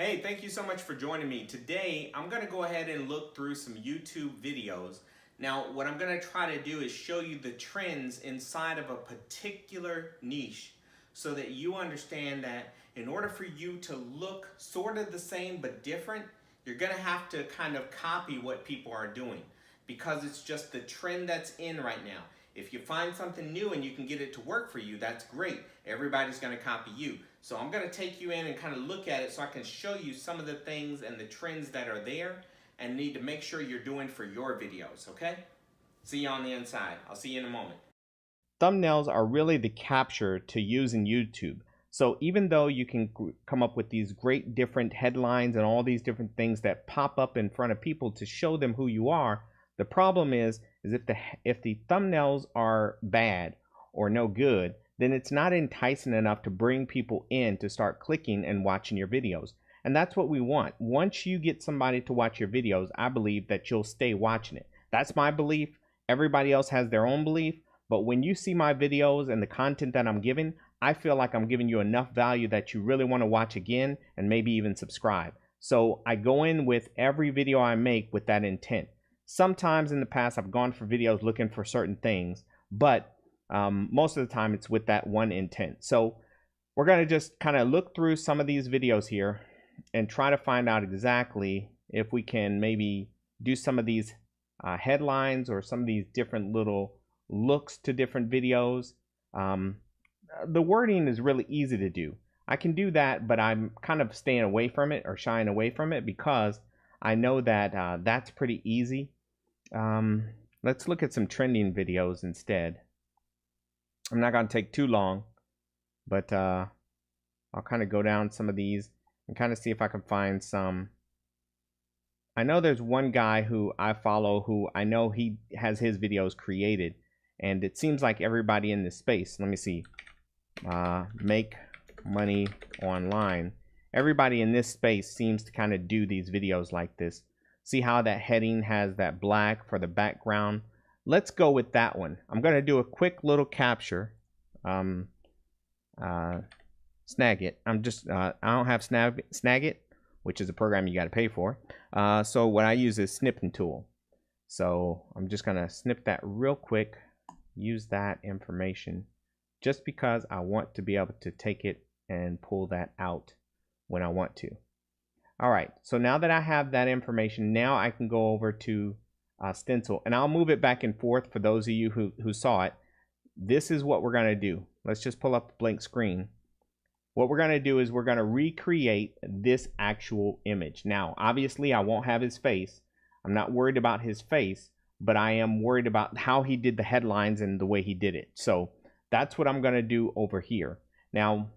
Hey, thank you so much for joining me. Today, I'm going to go ahead and look through some YouTube videos. Now, what I'm going to try to do is show you the trends inside of a particular niche so that you understand that in order for you to look sort of the same but different, you're going to have to kind of copy what people are doing because it's just the trend that's in right now. If you find something new and you can get it to work for you, that's great. Everybody's going to copy you. So I'm going to take you in and kind of look at it so I can show you some of the things and the trends that are there and need to make sure you're doing for your videos, okay? See you on the inside. I'll see you in a moment. Thumbnails are really the capture to use in YouTube. So even though you can come up with these great different headlines and all these different things that pop up in front of people to show them who you are, the problem is if the thumbnails are bad or no good, then it's not enticing enough to bring people in to start clicking and watching your videos. And that's what we want. Once you get somebody to watch your videos, I believe that you'll stay watching it. That's my belief. Everybody else has their own belief. But when you see my videos and the content that I'm giving, I feel like I'm giving you enough value that you really want to watch again and maybe even subscribe. So I go in with every video I make with that intent. Sometimes in the past, I've gone for videos looking for certain things, but most of the time it's with that one intent. So we're going to just kind of look through some of these videos here and try to find out exactly if we can maybe do some of these headlines or some of these different little looks to different videos. The wording is really easy to do. I can do that, but I'm kind of staying away from it or shying away from it because I know that that's pretty easy. Let's look at some trending videos instead. I'm not going to take too long, but I'll kind of go down some of these and kind of see if I can find some. I know there's one guy who I follow who I know he has his videos created, and it seems like everybody in this space, let me see, make money online. Everybody in this space seems to kind of do these videos like this. See how that heading has that black for the background? Let's go with that one. I'm going to do a quick little capture. Snagit. I don't have Snagit, which is a program you got to pay for. So what I use is snipping tool. So I'm just going to snip that real quick. Use that information just because I want to be able to take it and pull that out when I want to. All right, so now that I have that information, now I can go over to Stencil, and I'll move it back and forth for those of you who saw it. This is what we're going to do. Let's just pull up a blank screen. What we're going to do is we're going to recreate this actual image. Now, obviously, I won't have his face. I'm not worried about his face, but I am worried about how he did the headlines and the way he did it. So that's what I'm going to do over here. Now,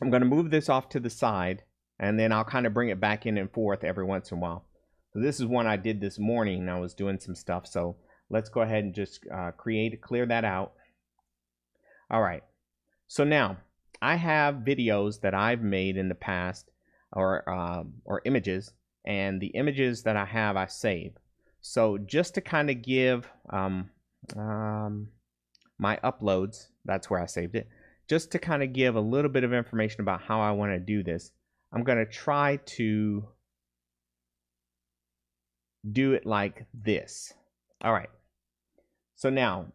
I'm going to move this off to the side, and then I'll kind of bring it back in and forth every once in a while. So this is one I did this morning. I was doing some stuff. So let's go ahead and just clear that out. All right. So now I have videos that I've made in the past or images, and the images that I have, I save. So just to kind of give my uploads, that's where I saved it. Just to kind of give a little bit of information about how I want to do this, I'm going to try to do it like this. All right. So now,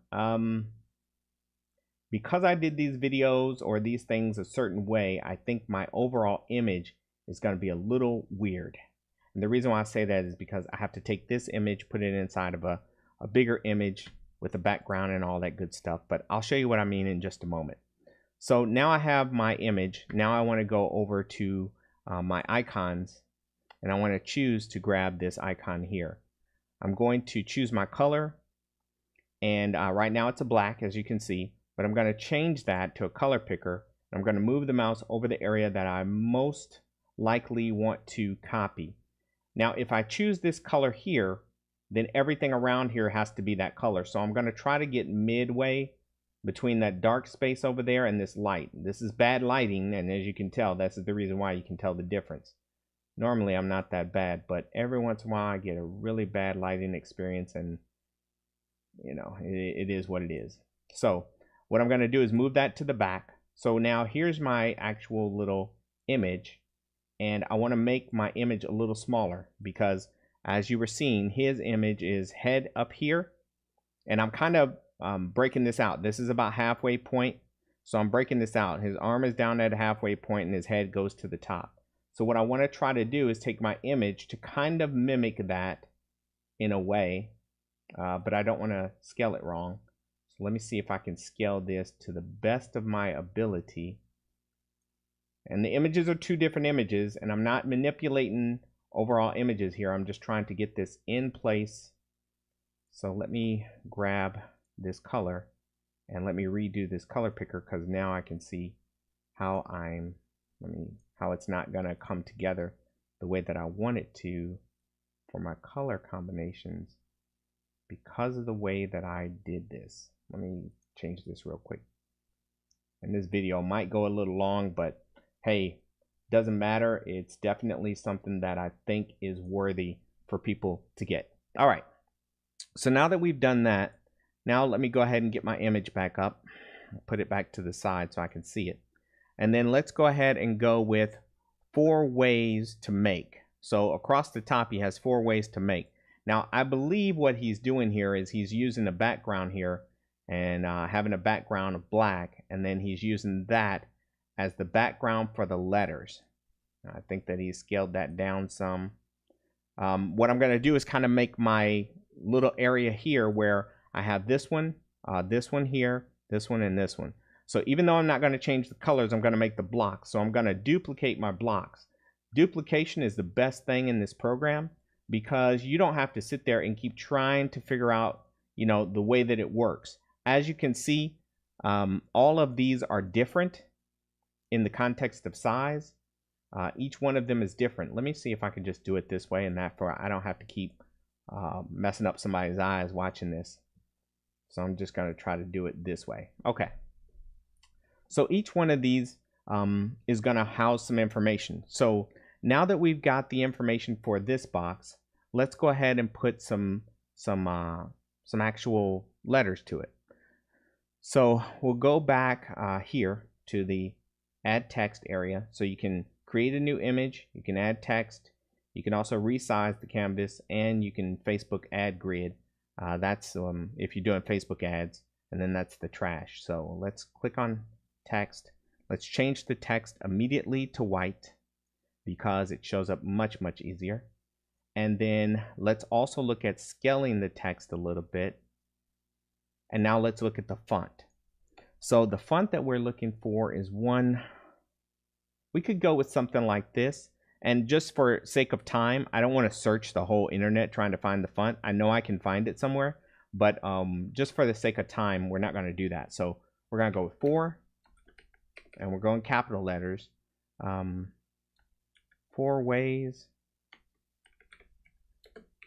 because I did these videos or these things a certain way, I think my overall image is going to be a little weird. And the reason why I say that is because I have to take this image, put it inside of a bigger image with a background and all that good stuff. But I'll show you what I mean in just a moment. So now I have my image. Now I want to go over to my icons, and I want to choose to grab this icon here. I'm going to choose my color, and right now it's a black, as you can see, but I'm going to change that to a color picker. I'm going to move the mouse over the area that I most likely want to copy. Now if I choose this color here, then everything around here has to be that color. So I'm going to try to get midway between that dark space over there and this light. This is bad lighting, and as you can tell, that's the reason why you can tell the difference. Normally I'm not that bad, but every once in a while I get a really bad lighting experience, and you know, it is what it is. So what I'm going to do is move that to the back. So now here's my actual little image, and I want to make my image a little smaller because as you were seeing, his image is head up here, and I'm kind of breaking this out. This is about halfway point, so I'm breaking this out. His arm is down at a halfway point and his head goes to the top. So what I want to try to do is take my image to kind of mimic that in a way, but I don't want to scale it wrong. So let me see if I can scale this to the best of my ability. And the images are two different images, and I'm not manipulating overall images here. I'm just trying to get this in place. So let me grab this color and let me redo this color picker, because now I can see how how it's not gonna come together the way that I want it to for my color combinations because of the way that I did this. Let me change this real quick. And this video might go a little long, but hey, doesn't matter. It's definitely something that I think is worthy for people to get. All right, so now that we've done that, now let me go ahead and get my image back up, put it back to the side so I can see it. And then let's go ahead and go with 4 ways to make. So across the top, he has 4 ways to make. Now, I believe what he's doing here is he's using a background here and having a background of black, and then he's using that as the background for the letters. I think that he scaled that down some. What I'm going to do is kind of make my little area here where I have this one here, this one, and this one. So even though I'm not going to change the colors, I'm going to make the blocks. So I'm going to duplicate my blocks. Duplication is the best thing in this program because you don't have to sit there and keep trying to figure out, the way that it works. As you can see, all of these are different in the context of size. Each one of them is different. Let me see if I can just do it this way and that, for I don't have to keep messing up somebody's eyes watching this. So I'm just going to try to do it this way. Okay. So each one of these is going to house some information. So now that we've got the information for this box, let's go ahead and put some actual letters to it. So we'll go back here to the add text area. So you can create a new image, you can add text, you can also resize the canvas, and you can Facebook ad grid. That's if you're doing Facebook ads, and then that's the trash. So let's click on text. Let's change the text immediately to white because it shows up much easier. And then let's also look at scaling the text a little bit. And now let's look at the font. So the font that we're looking for is one. We could go with something like this. And just for sake of time, I don't want to search the whole internet trying to find the font. I know I can find it somewhere, but just for the sake of time, we're not going to do that. So we're going to go with 4, and we're going capital letters. 4 ways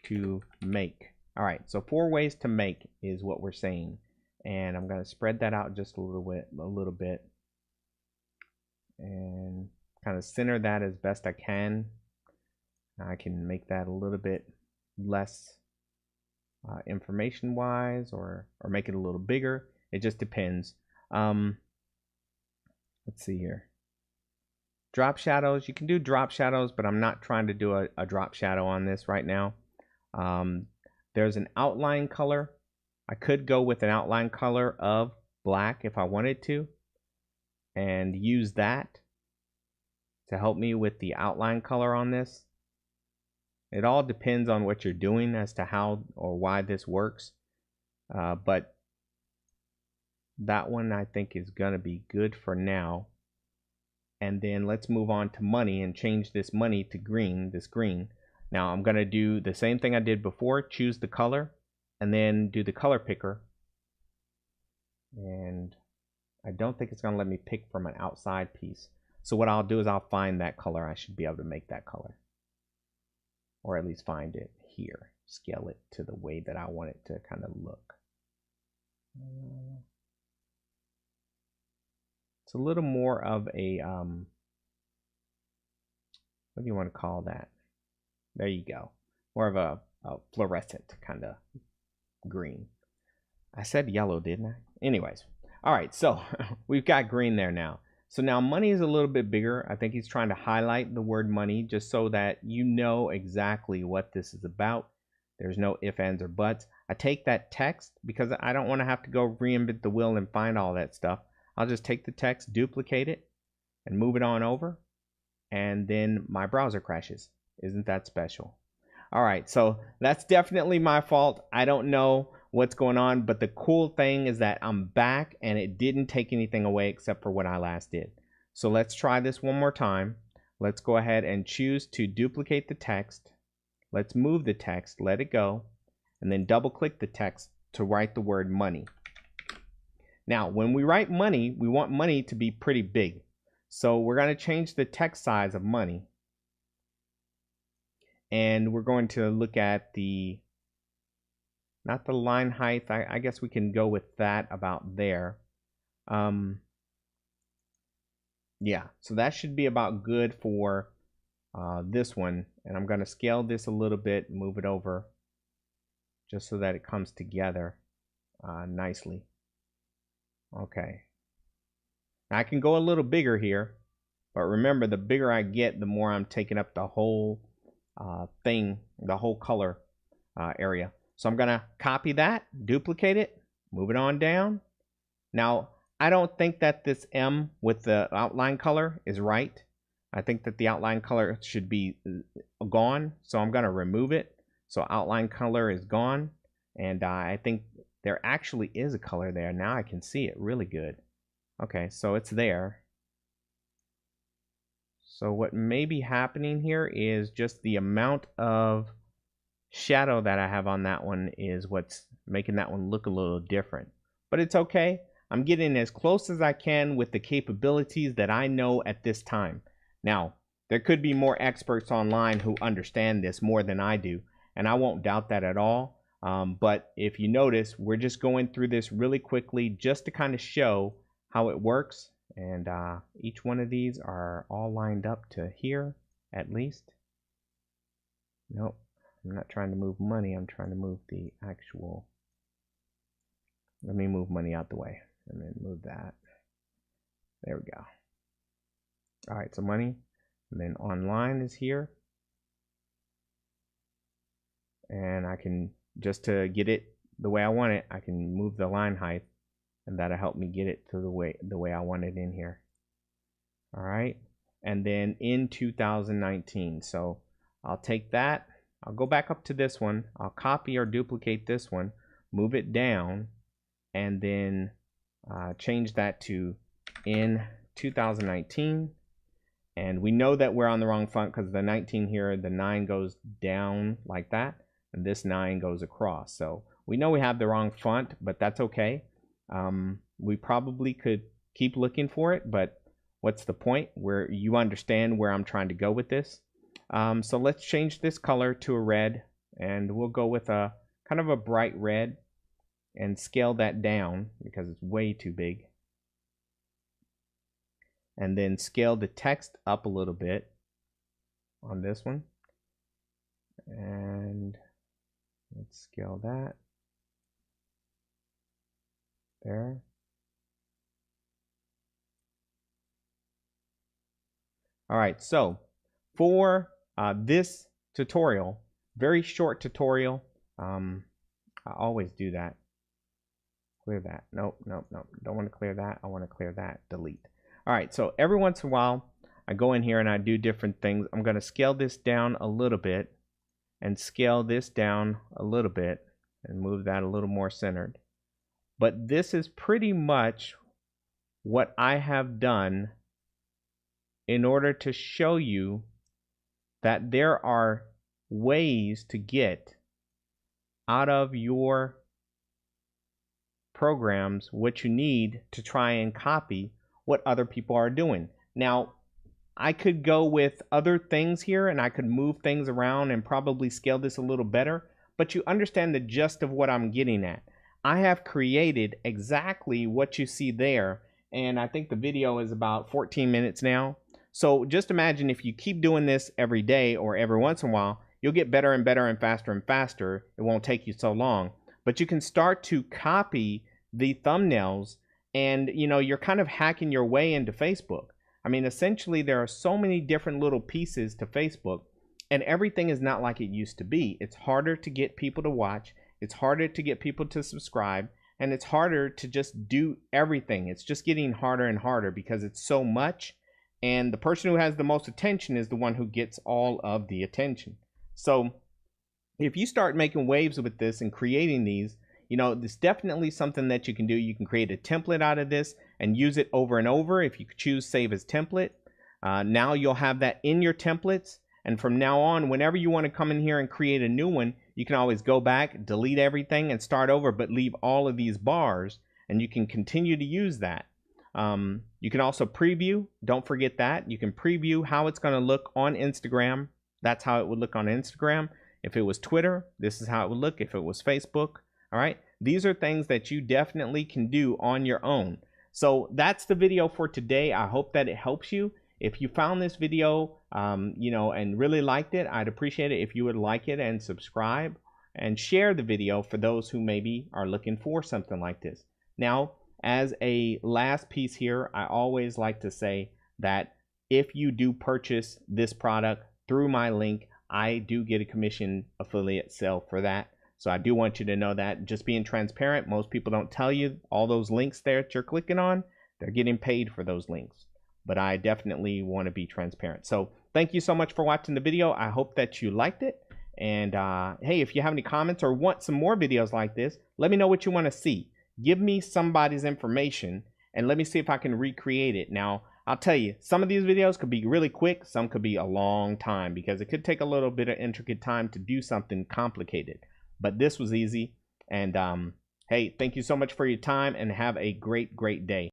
to make. All right, so 4 ways to make is what we're saying, and I'm going to spread that out just a little bit, and kind of center that as best I can. I can make that a little bit less information wise, or make it a little bigger. It just depends. Let's see here. Drop shadows, you can do drop shadows, but I'm not trying to do a drop shadow on this right now. There's an outline color. I could go with an outline color of black if I wanted to, and use that to help me with the outline color on this. It all depends on what you're doing as to how or why this works, but that one I think is gonna be good for now. And then let's move on to money and change this money to green, this green. Now I'm gonna do the same thing I did before, choose the color, and then do the color picker. And I don't think it's gonna let me pick from an outside piece. So what I'll do is I'll find that color. I should be able to make that color, or at least find it here, scale it to the way that I want it to kind of look. It's a little more of a, what do you want to call that? There you go. More of a fluorescent kind of green. I said yellow, didn't I? Anyways, all right, so we've got green there now. So now money is a little bit bigger. I think he's trying to highlight the word money just so that you know exactly what this is about. There's no ifs, ands, or buts. I take that text because I don't want to have to go reinvent the wheel and find all that stuff. I'll just take the text, duplicate it, and move it on over. And then my browser crashes. Isn't that special? All right, so that's definitely my fault. I don't know what's going on, but the cool thing is that I'm back and it didn't take anything away except for what I last did. So let's try this one more time. Let's go ahead and choose to duplicate the text. Let's move the text, let it go, and then double click the text to write the word money. Now, when we write money, we want money to be pretty big. So we're going to change the text size of money. And we're going to look at the, not the line height. I guess we can go with that about there. Yeah, so that should be about good for this one. And I'm going to scale this a little bit, move it over just so that it comes together nicely. Okay. Now I can go a little bigger here, but remember, the bigger I get, the more I'm taking up the whole thing, the whole color area. So I'm gonna copy that, duplicate it, move it on down. Now I don't think that this M with the outline color is right. I think that the outline color should be gone, so I'm gonna remove it. So outline color is gone, and I think there actually is a color there. Now I can see it really good. Okay, so it's there. So what may be happening here is just the amount of shadow that I have on that one is what's making that one look a little different. But it's okay. I'm getting as close as I can with the capabilities that I know at this time. Now, there could be more experts online who understand this more than I do, and I won't doubt that at all. But if you notice, we're just going through this really quickly just to kind of show how it works. And each one of these are all lined up to here, at least. Nope, I'm not trying to move money. I'm trying to move the actual. Let me move money out the way and then move that. There we go. All right, so money, and then online is here. And I can, just to get it the way I want it, I can move the line height, and that'll help me get it to the way I want it in here. All right, and then in 2019. So I'll take that, I'll go back up to this one, I'll copy or duplicate this one, move it down, and then change that to in 2019. And we know that we're on the wrong font because the 19 here, the 9 goes down like that, and this 9 goes across. So we know we have the wrong font, but that's okay. We probably could keep looking for it, but what's the point? Where you understand where I'm trying to go with this. So let's change this color to a red, and we'll go with a kind of a bright red and scale that down because it's way too big. And then scale the text up a little bit on this one. And let's scale that. There. All right, so for this tutorial, very short tutorial, I always do that. Clear that. Nope, nope, nope. Don't want to clear that. I want to clear that. Delete. All right, so every once in a while, I go in here and I do different things. I'm going to scale this down a little bit and scale this down a little bit and move that a little more centered. But this is pretty much what I have done in order to show you that there are ways to get out of your programs what you need to try and copy what other people are doing. Now, I could go with other things here and I could move things around and probably scale this a little better, but you understand the gist of what I'm getting at. I have created exactly what you see there, and I think the video is about 14 minutes now. So just imagine if you keep doing this every day or every once in a while, you'll get better and better and faster. It won't take you so long, but you can start to copy the thumbnails and you know, you're kind of hacking your way into Facebook. I mean, essentially there are so many different little pieces to Facebook, and everything is not like it used to be. It's harder to get people to watch, it's harder to get people to subscribe, and it's harder to just do everything. It's just getting harder and harder because it's so much, and the person who has the most attention is the one who gets all of the attention. So if you start making waves with this and creating these, you know, there's definitely something that you can do. You can create a template out of this and use it over and over. If you choose save as template, now you'll have that in your templates. And from now on, whenever you want to come in here and create a new one, you can always go back, delete everything and start over, but leave all of these bars, and you can continue to use that. You can also preview. Don't forget that. You can preview how it's going to look on Instagram. That's how it would look on Instagram. If it was Twitter, this is how it would look. If it was Facebook, all right. These are things that you definitely can do on your own. So that's the video for today. I hope that it helps you. If you found this video, you know, and really liked it, I'd appreciate it if you would like it and subscribe and share the video for those who maybe are looking for something like this. Now, as a last piece here, I always like to say that if you do purchase this product through my link, I do get a commission affiliate sale for that. So I do want you to know that. Just being transparent, most people don't tell you all those links there that you're clicking on, they're getting paid for those links. But I definitely want to be transparent. So thank you so much for watching the video. I hope that you liked it. And hey, if you have any comments or want some more videos like this, let me know what you want to see. Give me somebody's information and let me see if I can recreate it. Now, I'll tell you, some of these videos could be really quick. Some could be a long time because it could take a little bit of intricate time to do something complicated. But this was easy. And hey, thank you so much for your time and have a great day.